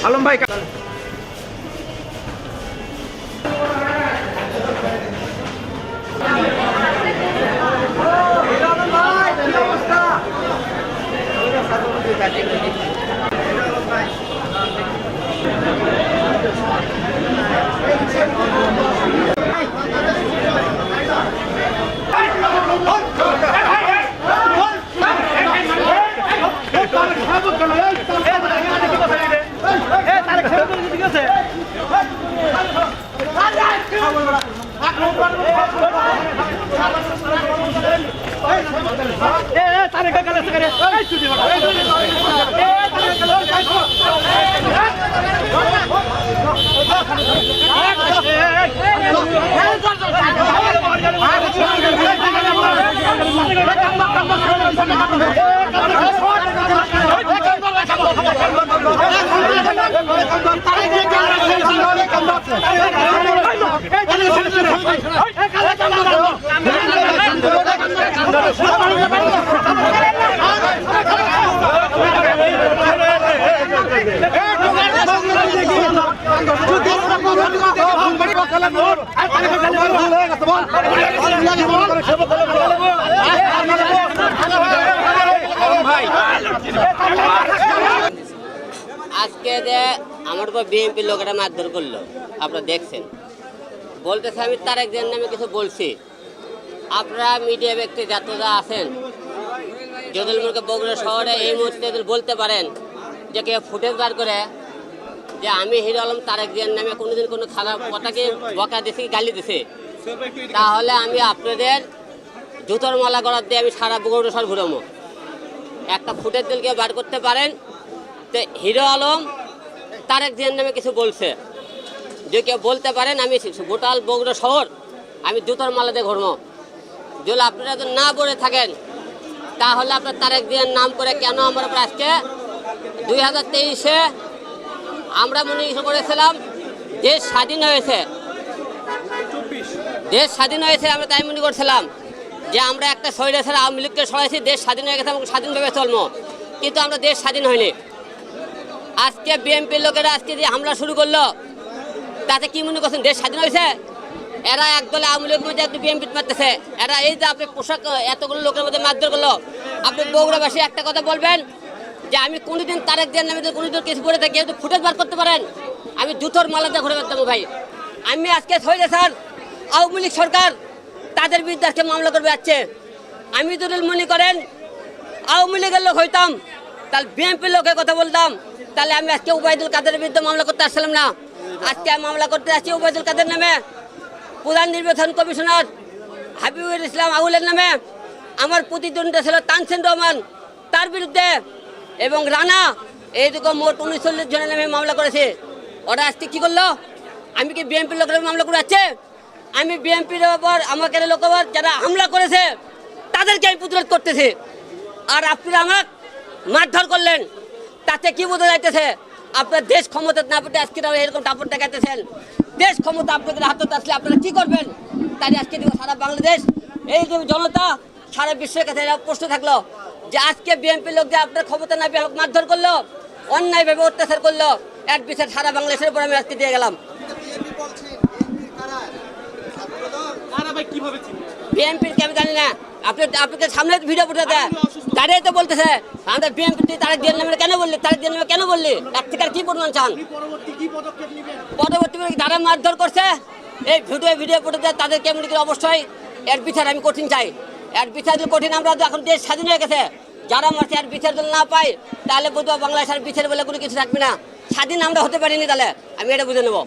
আলম ভাই আজকে যে আমার উপর বিএনপির লোকেরা মারধর করলো আপনারা দেখছেন, বলতেছে আমি তারেক জিয়ার নামে কিছু বলছি। আপনারা মিডিয়া ব্যক্তি যাত্রীরা আছেন, যদি বগুড়া শহরে এই মুহূর্তে বলতে পারেন যে কেউ ফুটেজ বার করে যে আমি হিরো আলম তারেক জিয়ার নামে কোনোদিন কোনো খারাপ কথাকে বকা দিছি, গালি দিছি, তাহলে আমি আপনাদের জুতোর মালা গড়ার দিয়ে আমি সারা বগুড়া শহর ঘুরাবো। একটা ফুটেজ দিল কেউ বার করতে পারেন তো হিরো আলম তারেক জিয়ার নামে কিছু বলছে, যে কেউ বলতে পারেন আমি গোটাল বগুড়া শহর আমি জুতোর মালা দিয়ে ঘুরবো। যদি আপনারা যদি না বলে থাকেন তাহলে আপনার তারেক জিয়ার নাম করে কেন আমরা আজকে 2023-এ আমরা মনে করেছিলাম দেশ স্বাধীন হয়েছে, দেশ স্বাধীন হয়েছে, আমরা তাই মনে করছিলাম যে আমরা একটা স্বৈরাচার আওয়ামী লীগকে সরাইছি, দেশ স্বাধীন হয়ে গেছে, আমাকে স্বাধীনভাবে চলবো, কিন্তু আমরা দেশ স্বাধীন হয়নি। আজকে বিএনপির লোকেরা আজকে যে হামলা শুরু করলো তাতে কি মনে করছেন দেশ স্বাধীন হয়েছে? এরা একদলে আওয়ামী লীগের মধ্যে একটু বিএনপি মারতেছে, এরা এই যে আপনি পোশাক এতগুলো লোকের মধ্যে মারধর করলো। আপনি বগুড়াবাসী একটা কথা বলবেন যে আমি কোনোদিন তারেক জিয়ার নামে কোনোদিন কিছু করে থাকি, একটু ফুটেজ বার করতে পারেন আমি জুতোর মালা দিয়ে ঘুরে বেড়াতাম ভাই। আমি আজকে স্বৈরাচার আওয়ামী লীগ সরকার তাদের বিরুদ্ধে আজকে মামলা করবে যাচ্ছে। আমি যদি মনে করেন আওয়ামী লীগের লোক হইতাম তাহলে বিএনপির লোকের কথা বলতাম, তাহলে আমি আজকে ওবায়দুল কাদেরের বিরুদ্ধে মামলা করতে আসছিলাম না। আজকে আমি মামলা করতে আসছি ওবায়দুল কাদের নামে, প্রধান নির্বাচন কমিশনার হাবিবুল ইসলাম আউলের নামে, আমার প্রতিদ্বন্দ্বী ছিল তানসেন রহমান তার বিরুদ্ধে, এবং রানা, এইরকম মোট 39 জনের নামে মামলা করেছে। ওরা আজকে কী করলো? আমি কি বিএনপির লোকের মামলা করে যাচ্ছে? আমি বিএনপির ওপর আমাকে লোক যারা হামলা করেছে তাদেরকে আমি প্রতিরোধ করতেছি, আর আপনারা আমার মারধর করলেন, তাতে কি বোঝা যাইতেছে আপনার দেশ ক্ষমতা না পেতে আজকে এরকম টাপট দেখাইতেছেন। দেশ ক্ষমতা আপনাদের হাতে আসলে আপনারা কি করবেন? তাই আজকে সারা বাংলাদেশ এই যে জনতা সারা বিশ্বের কাছে এরা প্রশ্ন থাকলো যে আজকে বিএনপির লোক যে আপনার ক্ষমতা না পেয়ে মারধর করলো, অন্যায়ভাবে অত্যাচার করলো, এক বিচার সারা বাংলাদেশের উপর আমি আজকে দিয়ে গেলাম। বিএনপির কে আমি জানি না, আপনাকে সামনে ভিডিও ফুটে দেয় তারাই তো বলতেছে আমাদের বিএনপি তারেক জিয়ার নামে কেন বললি, তারেক জিয়ার নামে কেন বললি, তার থেকে আর কি প্রমাণ চান? পরবর্তী যারা মারধর করছে এই ভিডিও ফুটে দেয় তাদেরকে এমনি করে অবশ্যই এর বিচার আমি কঠিন চাই। এর বিচার যদি কঠিন, আমরা এখন দেশ স্বাধীন হয়ে গেছে, যারা মারছে এর বিচার যদি না পাই তাহলে বুঝবো বাংলাদেশের বিচার বলে কোনো কিছু থাকবে না, স্বাধীন আমরা হতে পারিনি, তাহলে আমি এটা বুঝে নেবো।